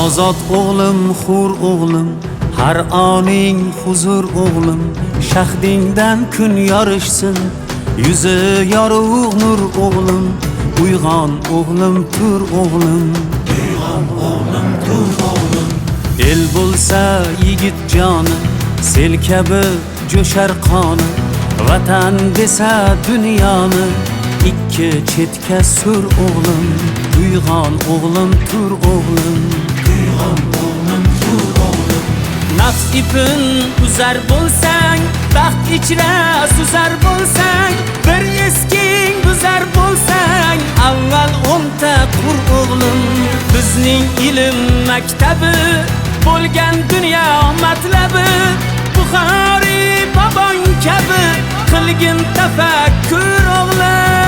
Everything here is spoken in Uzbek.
ozod o'g'lim, hur o'g'lim, har oning huzur o'g'lim, shahdingdan kun yorishsin, yuzi yorug' nur o'g'lim, uyg'on o'g'lim, tur o'g'lim, uyg'on o'g'lim, tur o'g'lim. El bo'lsa yigit joni, sel kabi jo'shar qoni, vatan desa dunyoni ikki chetga sur o'g'lim, uyg'on o'g'lim, tur o'g'lim, uyg'on o'g'lim, tur o'g'lim. Nafs ipin uzar bo'lsang, baxt ichra suzar bo'lsang, bir esking buzar bo'lsang, avval o'nta qur o'g'lim. Bizning ilm maktabi bo'lgan dunyo matlabi, Buxoriy bobong kabi qilgin tafakkur o'g'lim.